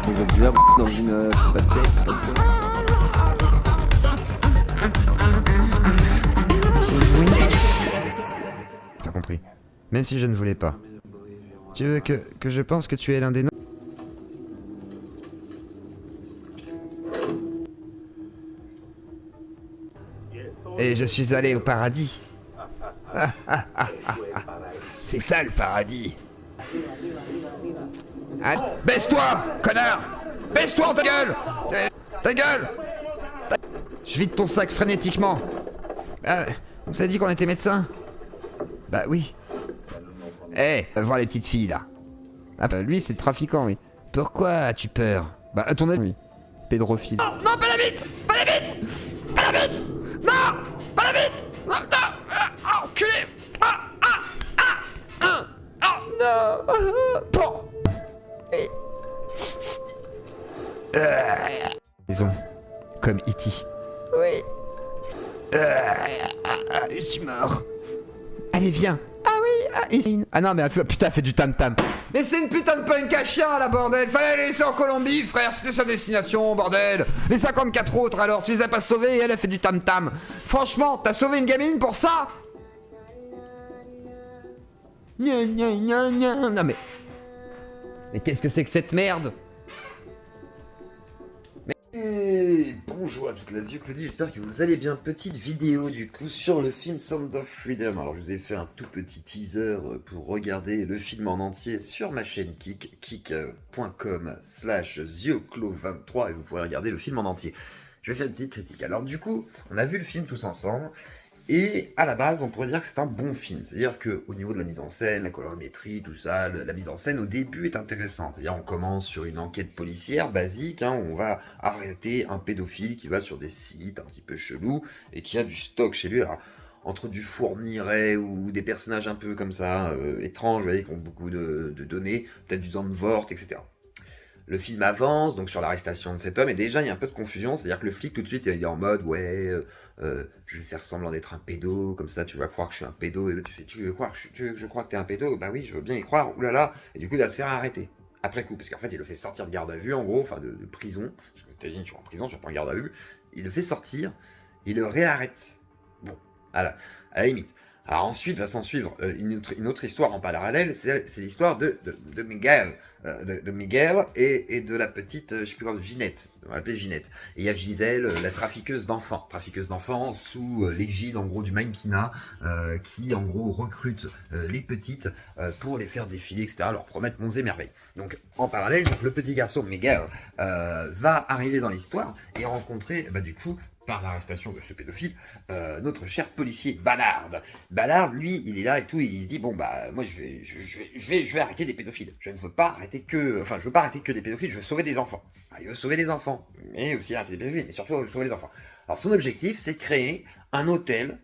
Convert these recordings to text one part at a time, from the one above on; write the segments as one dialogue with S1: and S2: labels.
S1: Vous êtes bien dans une basket.
S2: J'ai pas compris. Même si je ne voulais pas. Tu veux que je pense que tu es l'un des nôtres? Et je suis allé au paradis. C'est ça le paradis. Ah, baisse-toi, connard! Baisse-toi, ta gueule! Ta gueule! Je vide ton sac frénétiquement. Ah, on vous a dit qu'on était médecin? Bah oui. Eh, voir les petites filles là. Ah bah lui c'est le trafiquant, oui. Pourquoi as-tu peur? Bah à ton avis, oui. Pédophile. Non, non, pas la bite! Pas la bite! Pas la bite! Non! Pas la bite! Non, non! Ah, enculé! Ah! Ah! Ah! Ah! Ah! Non! Bon! Et... Maison. Comme E.T. Oui. Je suis mort. Allez, viens. Ah oui, ah non, mais putain, elle fait du tam-tam. Mais c'est une putain de punk à chien, la bordel. Fallait la laisser en Colombie, frère. C'était sa destination, bordel. Les 54 autres, alors, tu les as pas sauvés et elle a fait du tam-tam. Franchement, t'as sauvé une gamine pour ça? Gna, gna, gna, gna. Non, mais... Mais qu'est-ce que c'est que cette merde?
S3: Et bonjour à toute la Zioclodie, j'espère que vous allez bien. Petite vidéo du coup sur le film Sound of Freedom. Alors je vous ai fait un tout petit teaser pour regarder le film en entier sur ma chaîne Kik, kik.com/Zioclo23 et vous pourrez regarder le film en entier. Je vais faire une petite critique. Alors du coup, on a vu le film tous ensemble. Et à la base, on pourrait dire que c'est un bon film. C'est-à-dire qu'au niveau de la mise en scène, la colorimétrie, tout ça, la mise en scène au début est intéressante. C'est-à-dire on commence sur une enquête policière basique, hein, où on va arrêter un pédophile qui va sur des sites un petit peu chelous et qui a du stock chez lui. Alors, entre du Fourniret ou des personnages un peu comme ça, étranges, vous voyez, qui ont beaucoup de données, peut-être du Zandvoort, etc. Le film avance, donc sur l'arrestation de cet homme, et déjà il y a un peu de confusion, c'est-à-dire que le flic tout de suite il est en mode ouais, je vais faire semblant d'être un pédo, comme ça tu vas croire que je suis un pédo, et là tu fais tu veux croire que je crois que t'es un pédo, bah oui je veux bien y croire, oulala, et du coup il va se faire arrêter, après coup, parce qu'en fait il le fait sortir de garde à vue en gros, enfin de prison, parce que aux États-Unis tu vas en prison, tu vas pas en garde à vue, il le fait sortir, il le réarrête, bon, à la limite. Alors ensuite va s'en suivre une autre histoire en parallèle, c'est l'histoire de Miguel, de Miguel et de la petite, je sais plus comment, Ginette, on va l'appeler Ginette. Et il y a Gisèle, la trafiqueuse d'enfants sous l'égide en gros du mannequinat, qui en gros recrute les petites pour les faire défiler, etc., leur promettre monts et merveilles. Donc en parallèle, le petit garçon Miguel va arriver dans l'histoire et rencontrer du coup, par l'arrestation de ce pédophile, notre cher policier Ballard. Ballard, lui, il est là et tout, et il se dit bon bah moi je vais arrêter des pédophiles. Je ne veux pas arrêter que, je veux pas arrêter que des pédophiles, je veux sauver des enfants. Alors, il veut sauver des enfants, mais aussi arrêter des pédophiles, mais surtout sauver les enfants. Alors son objectif, c'est de créer un hôtel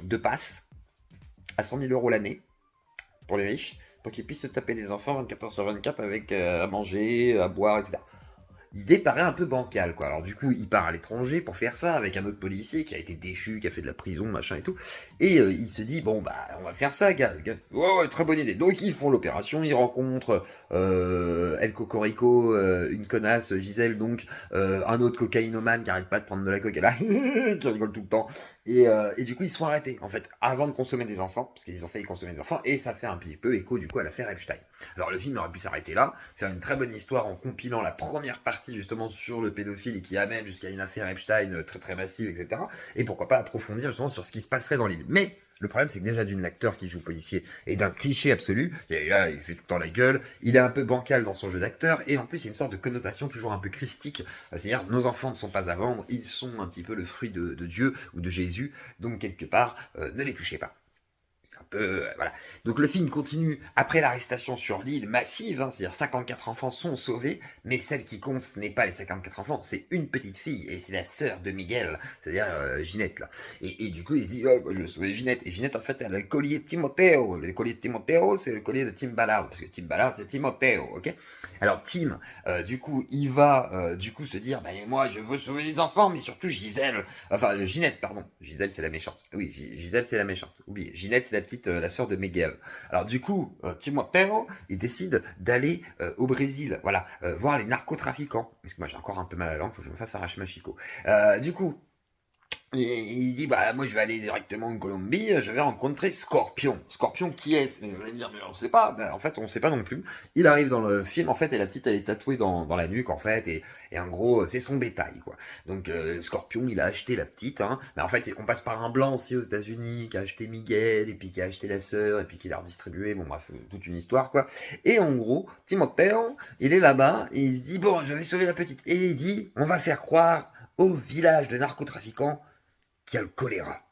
S3: de passe à 100 000 € l'année pour les riches, pour qu'ils puissent se taper des enfants 24 heures sur 24 avec à manger, à boire, etc. L'idée paraît un peu bancale, quoi. Alors du coup, il part à l'étranger pour faire ça avec un autre policier qui a été déchu, qui a fait de la prison, machin et tout. Et il se dit, bon, bah, on va faire ça, gars. Ouais, très bonne idée. Donc ils font l'opération, ils rencontrent El Cocorico, une connasse, Gisèle, donc, un autre cocaïnomane qui arrête pas de prendre de la coke, là, qui rigole tout le temps. Et du coup, ils se font arrêter, en fait, avant de consommer des enfants, parce qu'ils ont failli consommer des enfants, et ça fait un petit peu écho, du coup, à l'affaire Epstein. Alors le film aurait pu s'arrêter là, faire une très bonne histoire en compilant la première partie justement sur le pédophile et qui amène jusqu'à une affaire Epstein très très massive, etc. Et pourquoi pas approfondir justement sur ce qui se passerait dans l'île. Mais le problème c'est que déjà d'une l'acteur qui joue policier est d'un cliché absolu, et là il fait tout le temps la gueule, il est un peu bancal dans son jeu d'acteur, et en plus il y a une sorte de connotation toujours un peu christique, c'est-à-dire nos enfants ne sont pas à vendre, ils sont un petit peu le fruit de Dieu ou de Jésus, donc quelque part ne les touchez pas. Voilà. Donc le film continue après l'arrestation sur l'île massive, hein, c'est-à-dire 54 enfants sont sauvés, mais celle qui compte ce n'est pas les 54 enfants, c'est une petite fille, et c'est la sœur de Miguel, c'est-à-dire Ginette là. Et du coup il se dit, oh, je vais sauver Ginette, et Ginette en fait elle a le collier de Timothée, le collier de Timothée c'est le collier de Tim Ballard, parce que Tim Ballard c'est Timothée, ok. Alors Tim, du coup il va du coup se dire, moi je veux sauver les enfants, mais surtout Gisèle, enfin Ginette pardon, Gisèle c'est la méchante, oui Gisèle c'est la méchante. oubliez. Ginette, c'est la petite, la sœur de Miguel. Alors du coup, Timotheo, il décide d'aller au Brésil, voilà, voir les narcotrafiquants. Parce que moi j'ai encore un peu mal à la langue, faut que je me fasse arracher ma chico. Du coup, il dit, bah moi je vais aller directement en Colombie, je vais rencontrer Scorpion. Scorpion, qui est-ce? Vous allez me dire, mais on sait pas. Ben, en fait, on sait pas non plus. Il arrive dans le film, en fait, et la petite, elle est tatouée dans la nuque, en fait, et en gros, c'est son bétail, quoi. Donc, Scorpion, il a acheté la petite, hein. Mais en fait, on passe par un blanc aussi aux États-Unis, qui a acheté Miguel, et puis qui a acheté la sœur, et puis qui l'a redistribué. Bon, bref, toute une histoire, quoi. Et en gros, Timothée, il est là-bas, et il se dit, bon, je vais sauver la petite. Et il dit, on va faire croire au village de narcotrafiquants qu'il y a le choléra.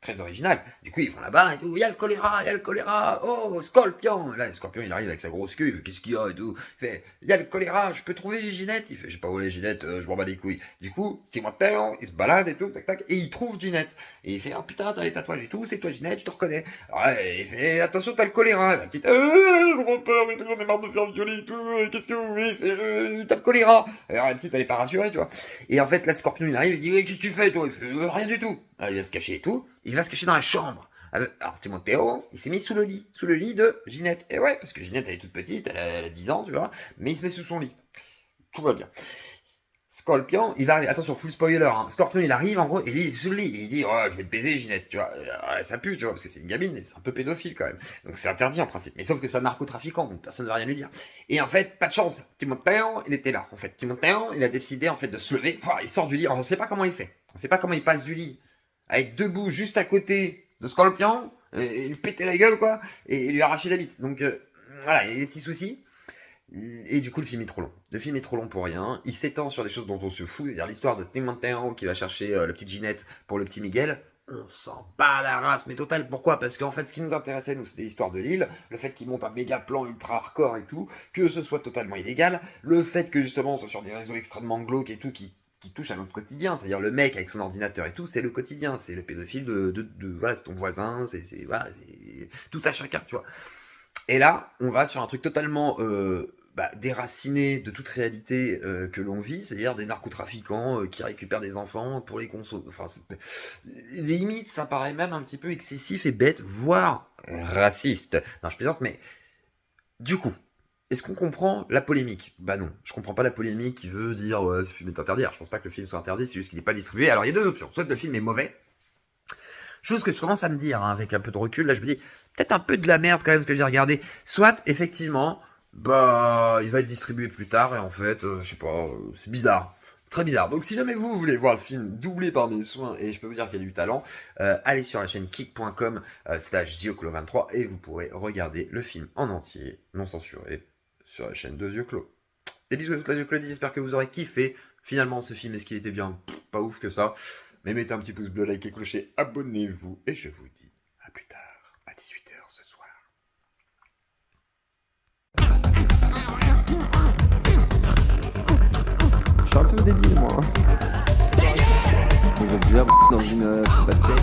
S3: Très original. Du coup, ils vont là-bas et tout. Il y a le choléra, il y a le choléra. Oh, Scorpion. Là, le Scorpion, il arrive avec sa grosse queue. Il fait, qu'est-ce qu'il y a et tout. Il fait, il y a le choléra, je peux trouver les Ginette. Il fait, je sais pas où les Ginette, je m'en bats les couilles. Du coup, Timothée, il se balade et tout, tac, tac, et il trouve Ginette. Et il fait, oh putain, t'as les tatouages et tout, c'est toi Ginette, je te reconnais. Alors là, il fait, attention, t'as le choléra. La petite, je comprends pas, mais tout le monde est marre de faire violer et tout. Qu'est-ce que vous voulez? Il fait, t'as le choléra. Alors la petite, elle est pas rassurée, tu vois. Et en fait, là, Scorpion, il arrive, il dit, qu'est-ce que tu fais, toi? Il fait, rien du tout. Alors, il va se cacher et tout. Il va se cacher dans la chambre. Alors, Timothée, il s'est mis sous le lit de Ginette. Et ouais, parce que Ginette, elle est toute petite, elle a 10 ans, tu vois, mais il se met sous son lit. Tout va bien. Scorpion, il va arriver, attention, full spoiler, hein. Scorpion, il arrive, en gros, et lui, il est sous le lit, et il dit, oh, je vais te baiser, Ginette, tu vois. Ça pue, tu vois, parce que c'est une gamine, et c'est un peu pédophile, quand même. Donc, c'est interdit, en principe. Mais sauf que c'est un narcotrafiquant, donc personne ne va rien lui dire. Et en fait, pas de chance. Timothée, il était là. En fait, Timothée, il a décidé, en fait, de se lever. Il sort du lit. Alors, on sait pas comment il fait. On sait pas comment il passe du lit à être debout juste à côté de Scorpion, et lui péter la gueule, quoi, et lui arracher la bite. Donc, voilà, il y a des petits soucis. Et du coup, le film est trop long. Le film est trop long pour rien. Il s'étend sur des choses dont on se fout. C'est-à-dire l'histoire de Timothée qui va chercher la petite Ginette pour le petit Miguel. On s'en bat la race, mais total. Pourquoi? Parce qu'en fait, ce qui nous intéressait, nous, c'était l'histoire de l'île. Le fait qu'il monte un méga plan ultra hardcore et tout. Que ce soit totalement illégal. Le fait que, justement, on soit sur des réseaux extrêmement glauques et tout, qui touche à notre quotidien, c'est-à-dire le mec avec son ordinateur et tout, c'est le quotidien, c'est le pédophile voilà, c'est ton voisin, voilà, c'est tout à chacun, tu vois. Et là, on va sur un truc totalement déraciné de toute réalité que l'on vit, c'est-à-dire des narcotrafiquants qui récupèrent des enfants pour les consommer. Enfin, limite, ça paraît même un petit peu excessif et bête, voire raciste. Non, je plaisante, mais du coup, est-ce qu'on comprend la polémique? Bah non, je comprends pas la polémique qui veut dire ouais, ce film est interdit. Alors je pense pas que le film soit interdit, c'est juste qu'il n'est pas distribué. Alors il y a deux options, soit le film est mauvais, chose que je commence à me dire hein, avec un peu de recul, là je me dis peut-être un peu de la merde quand même ce que j'ai regardé, soit effectivement, bah il va être distribué plus tard et en fait, je sais pas, c'est bizarre. Très bizarre. Donc si jamais vous voulez voir le film doublé par mes soins, et je peux vous dire qu'il y a du talent, allez sur la chaîne kick.com/Dioclo23 et vous pourrez regarder le film en entier, non censuré, sur la chaîne de Yeux Clos. Des bisous à toute la Yeux Clos, j'espère que vous aurez kiffé. Finalement, ce film, est-ce qu'il était bien? Pas ouf que ça. Mais mettez un petit pouce bleu, likez, clocher, abonnez-vous, et je vous dis à plus tard, à 18h ce soir.
S1: Je suis un peu débile, moi. Vous êtes déjà dans une basket.